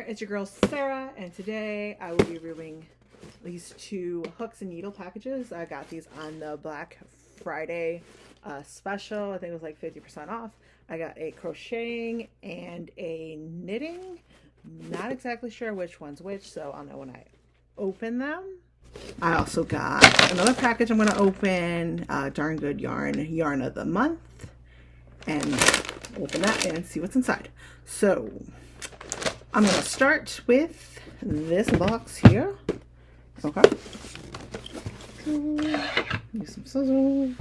it's your girl Sarah, and today I will be reviewing these two hooks and needle packages. I got these on the Black Friday special. I think it was like 50% off. I got a crocheting and a knitting. Not exactly sure which one's which, so I'll know when I open them. I also got another package I'm going to open, Darn Good Yarn of the Month, and open that and see what's inside. So I'm going to start with this box here. Okay. Use some scissors.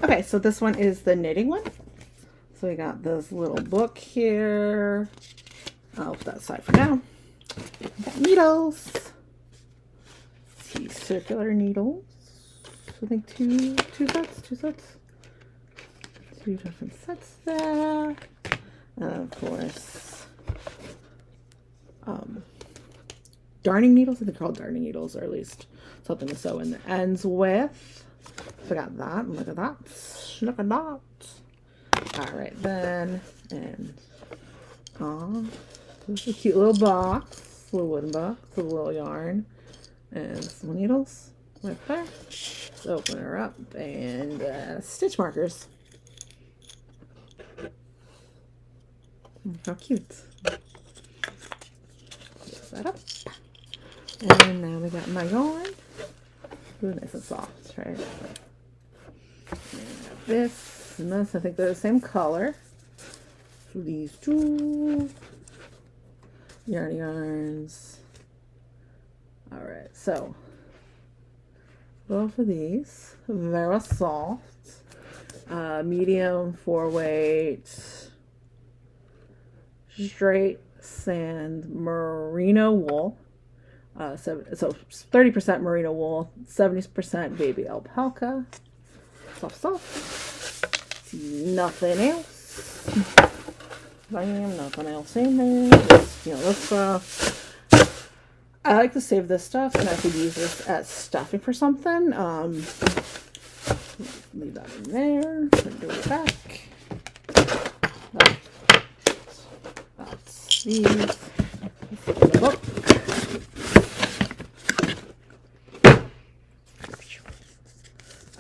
Okay, so this one is the knitting one. So we got this little book here. I'll put that aside for now. We got needles. See, circular needles. I think two sets. Two different sets there. And of course, darning needles. I think they're called darning needles, or at least something to sew in the ends with. Forgot that. Look at that. Look at that. Alright then. And this is a cute little box. Little wooden box with a little yarn. And some needles right there. Let's open her up. And stitch markers. How cute. Close that up. And now we got my yarn. Ooh, nice and soft, right? And this and this, I think they're the same color. So these two yarns. Alright, so both of these, very soft. Medium 4-weight straight sand merino wool. So 30% merino wool, 70% baby alpaca. Soft. Nothing else. Bam, nothing else in there. Just, this stuff. I like to save this stuff, and I could use this as stuffing for something. Leave that in there. Put it back. That's these. Look.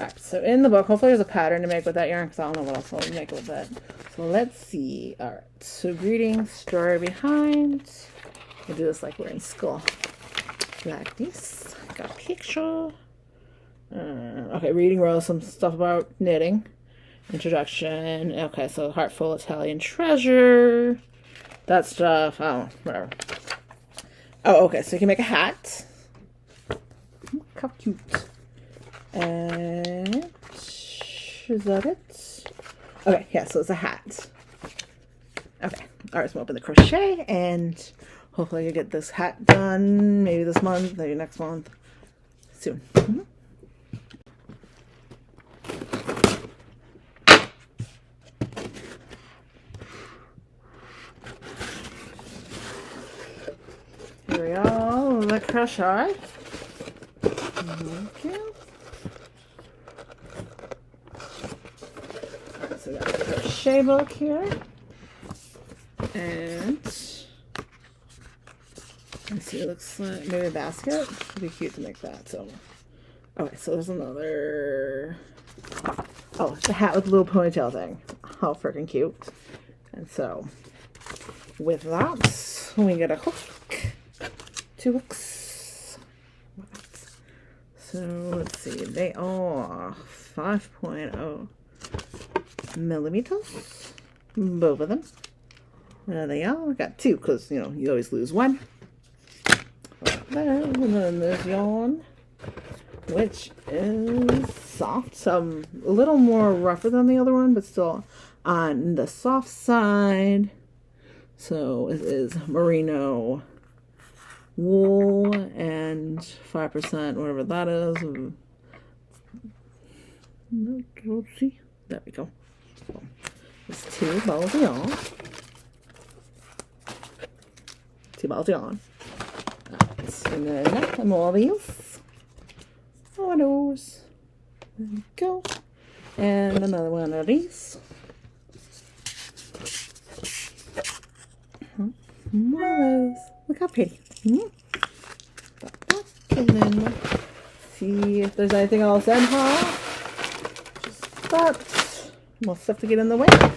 Alright, so in the book, hopefully there's a pattern to make with that yarn, because I don't know what else I'll make with it. So let's see. Alright, so greetings, story behind. We'll do this like we're in school. Like this. Got a picture. Okay, reading row, some stuff about knitting. Introduction. Okay, so Heartful Italian Treasure. That stuff. Oh, whatever. Oh, okay, so you can make a hat. How cute. And is that it? Okay, yeah, so it's a hat. Okay, all right, so we'll open the crochet, and hopefully you get this hat done maybe this month, maybe next month, soon. Here we go, the crochet. Okay. So we got the crochet book here, and let's see, it looks like maybe a basket. It'd be cute to make that. So, okay, so there's another. Oh, it's a hat with a little ponytail thing. How freaking cute! And so, with that, we get a hook, 2 hooks. So let's see, they are 5.0 millimeters, both of them. There they are. I got 2 because you always lose one. Right there. And then there's yarn, which is soft, a little more rougher than the other one, but still on the soft side. So it is merino wool and 5%, whatever that is. Let's see. There we go. There's 2 balls of yarn. T-ball's gone. Right, and then more of these. One of those. There we go. And another one of these. More of those. Look how pretty. And then see if there's anything else in here. Just that. More stuff to get in the way. Put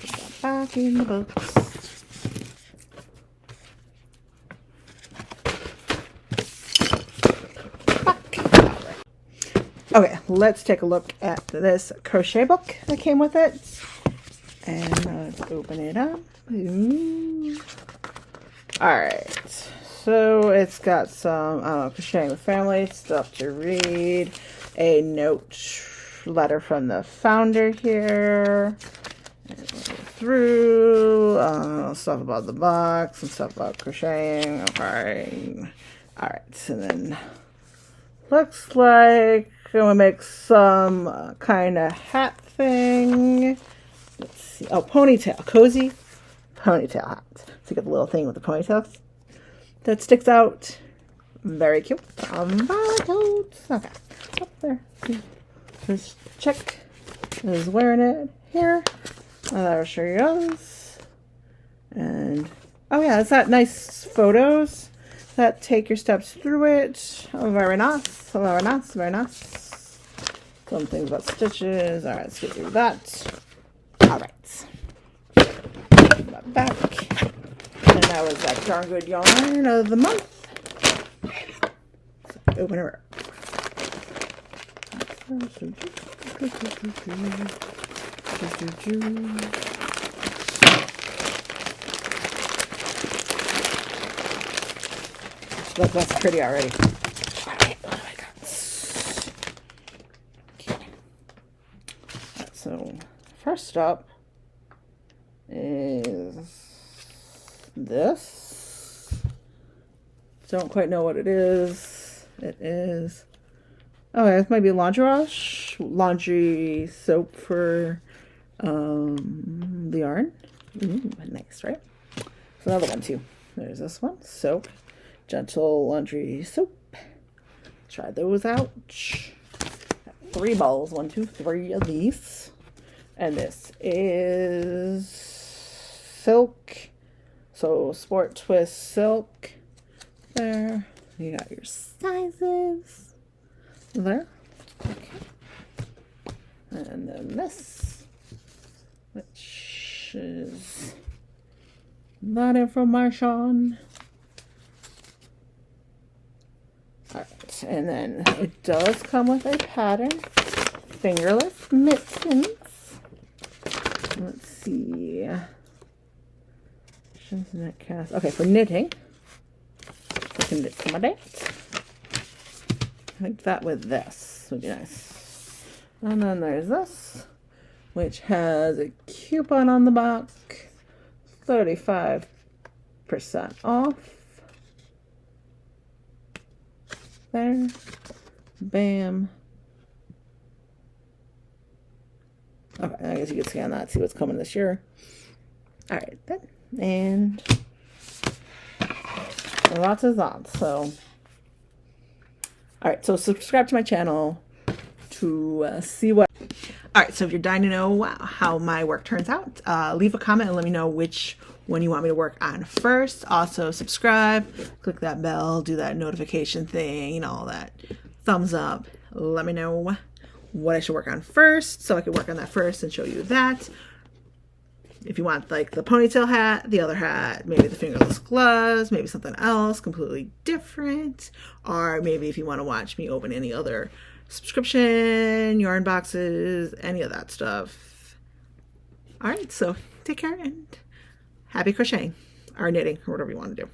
that back in the box. Okay, let's take a look at this crochet book that came with it. And let's open it up. Alright, so it's got some crocheting with family stuff to read. A letter from the founder here. And through stuff about the box and stuff about crocheting. Okay. Alright, and then looks like I'm gonna make some kind of hat thing. Let's see. Oh, ponytail. Cozy ponytail hat. So you get the little thing with the ponytail that sticks out. Very cute. Very cute. Okay. Up there. First chick is wearing it here. I'll show you others. And oh yeah, it's got nice photos that take your steps through it. Oh, very nice. Very nice. Very nice. Some things about stitches. Alright, let's get through that. Alright. Back. And that was that darn good yarn of the month. So open her up. Look, that's pretty already. Alright, what do I got? Okay. So, first up is this. Don't quite know what it is. It is, oh, it might be laundry soap for the yarn. Ooh, nice, right? There's another one too. There's this one, soap, gentle laundry soap. Try those out. 3 balls, 1, 2, 3 of these. And this is silk, so sport twist silk. There, you got your sizes there. Okay. And then this, which is that information. Alright, and then it does come with a pattern. Fingerless mittens. Let's see. Okay, for knitting. I can accommodate. I think that with this would be nice. And then there's this, which has a coupon on the back. 35% off. There. Bam. Okay, I guess you can scan that, see what's coming this year. Alright, then. And lots of that. So, alright, so subscribe to my channel to see what. Alright, so if you're dying to know how my work turns out, leave a comment and let me know which one you want me to work on first. Also, subscribe, click that bell, do that notification thing, you know, all that. Thumbs up. Let me know what I should work on first, so I can work on that first and show you that. If you want like the ponytail hat, the other hat, maybe the fingerless gloves, maybe something else completely different, or maybe if you want to watch me open any other subscription, yarn boxes, any of that stuff. All right, so take care and happy crocheting or knitting or whatever you want to do.